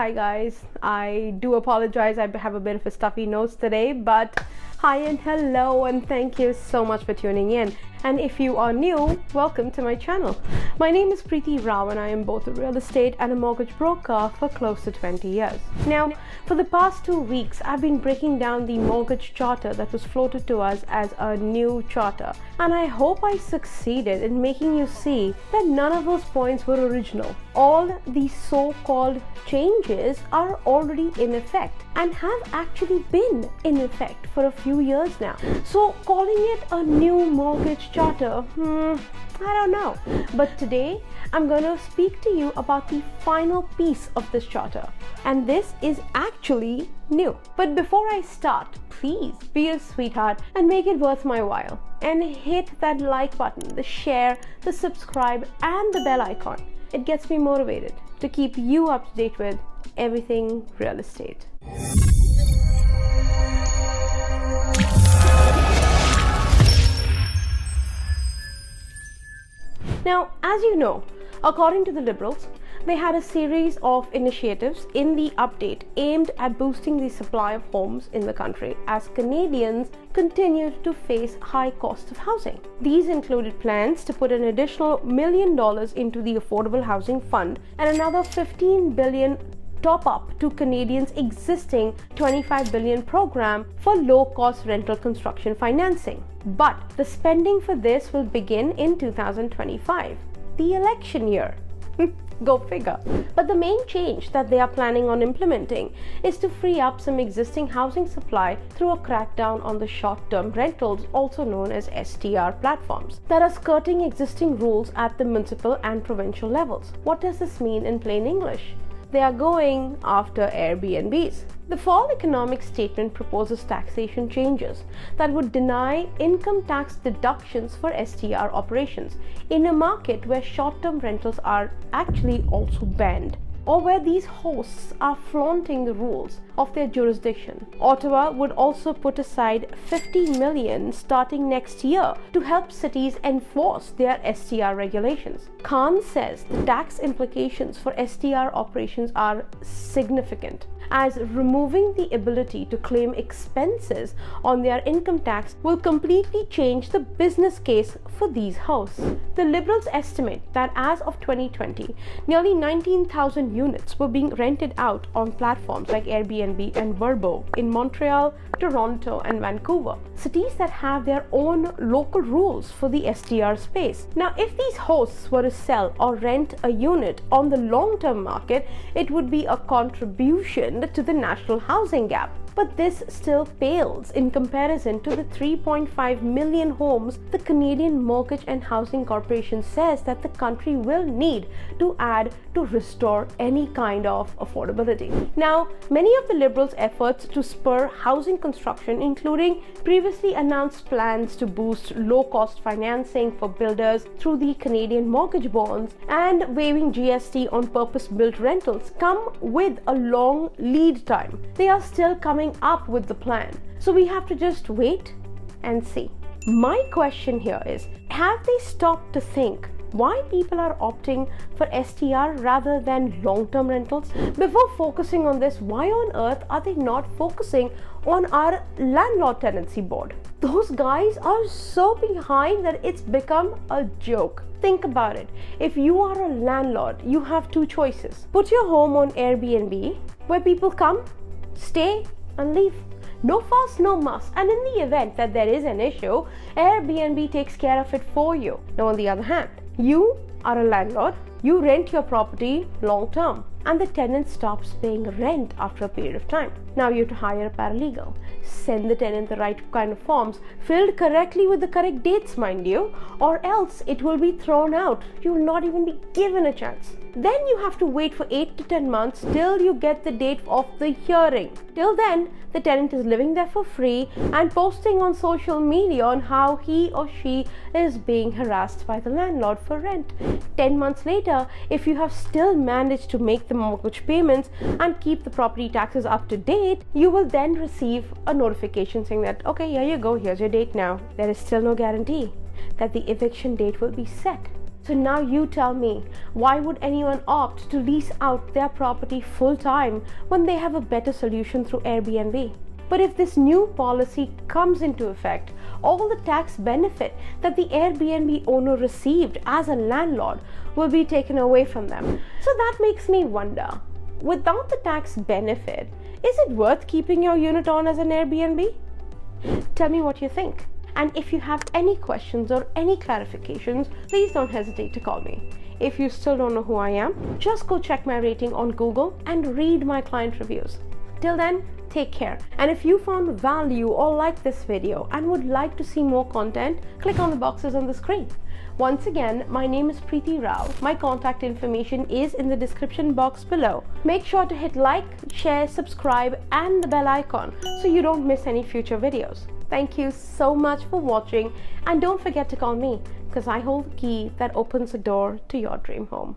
Hi guys, I do apologize. I have a bit of a stuffy nose today, but hi and hello, and thank you so much for tuning in. And if you are new, welcome to my channel. My name is Preeti Rao and I am both a real estate and a mortgage broker for close to 20 years. Now, for the past 2 weeks, I've been breaking down the mortgage charter that was floated to us as a new charter. And I hope I succeeded in making you see that none of those points were original. All these so-called changes are already in effect and have actually been in effect for a few years now. So calling it a new mortgage charter, I don't know. But today I'm going to speak to you about the final piece of this charter. And this is actually new. But before I start, please be a sweetheart and make it worth my while. And hit that like button, the share, the subscribe, and the bell icon. It gets me motivated to keep you up to date with everything real estate. Now, as you know, according to the Liberals, they had a series of initiatives in the update aimed at boosting the supply of homes in the country as Canadians continued to face high cost of housing. These included plans to put an additional $1 million into the Affordable Housing Fund and another $15 billion top up to Canadians' existing $25 billion program for low-cost rental construction financing. But the spending for this will begin in 2025, the election year. Go figure. But the main change that they are planning on implementing is to free up some existing housing supply through a crackdown on the short-term rentals, also known as STR platforms, that are skirting existing rules at the municipal and provincial levels. What does this mean in plain English? They are going after Airbnbs. The fall economic statement proposes taxation changes that would deny income tax deductions for STR operations in a market where short-term rentals are actually also banned, or where these hosts are flaunting the rules of their jurisdiction. Ottawa would also put aside $50 million starting next year to help cities enforce their STR regulations. Khan says the tax implications for STR operations are significant, as removing the ability to claim expenses on their income tax will completely change the business case for these hosts. The Liberals estimate that as of 2020, nearly 19,000 units were being rented out on platforms like Airbnb and Vrbo in Montreal, Toronto, and Vancouver, cities that have their own local rules for the STR space. Now, if these hosts were to sell or rent a unit on the long-term market, it would be a contribution to the national housing gap. But this still pales in comparison to the 3.5 million homes the Canadian Mortgage and Housing Corporation says that the country will need to add to restore any kind of affordability. Now, many of the Liberals' efforts to spur housing construction, including previously announced plans to boost low-cost financing for builders through the Canadian mortgage bonds and waiving GST on purpose-built rentals, come with a long lead time. They are still coming up with the plan, so we have to just wait and see. My question here is, have they stopped to think why people are opting for STR rather than long-term rentals? Before focusing on this, why on earth are they not focusing on our landlord tenancy board? Those guys are so behind that it's become a joke. Think about it. If you are a landlord, you have two choices. Put your home on Airbnb, where people come, stay, and leave. No fuss, no muss. And in the event that there is an issue, Airbnb takes care of it for you. Now, on the other hand, you are a landlord, you rent your property long term, and the tenant stops paying rent after a period of time. Now you have to hire a paralegal, send the tenant the right kind of forms, filled correctly with the correct dates, mind you, or else it will be thrown out. You will not even be given a chance. Then you have to wait for 8 to 10 months till you get the date of the hearing. Till then, the tenant is living there for free and posting on social media on how he or she is being harassed by the landlord for rent. 10 months later, if you have still managed to make the mortgage payments and keep the property taxes up to date, you will then receive a notification saying that, okay, here you go, here's your date now. There is still no guarantee that the eviction date will be set. So now you tell me, why would anyone opt to lease out their property full time when they have a better solution through Airbnb? But if this new policy comes into effect, all the tax benefit that the Airbnb owner received as a landlord will be taken away from them. So that makes me wonder, without the tax benefit, is it worth keeping your unit on as an Airbnb? Tell me what you think. And if you have any questions or any clarifications, please don't hesitate to call me. If you still don't know who I am, just go check my rating on Google and read my client reviews. Till then, take care. And if you found value or liked this video and would like to see more content, click on the boxes on the screen. Once again, my name is Preeti Rao. My contact information is in the description box below. Make sure to hit like, share, subscribe and the bell icon so you don't miss any future videos. Thank you so much for watching, and don't forget to call me because I hold the key that opens the door to your dream home.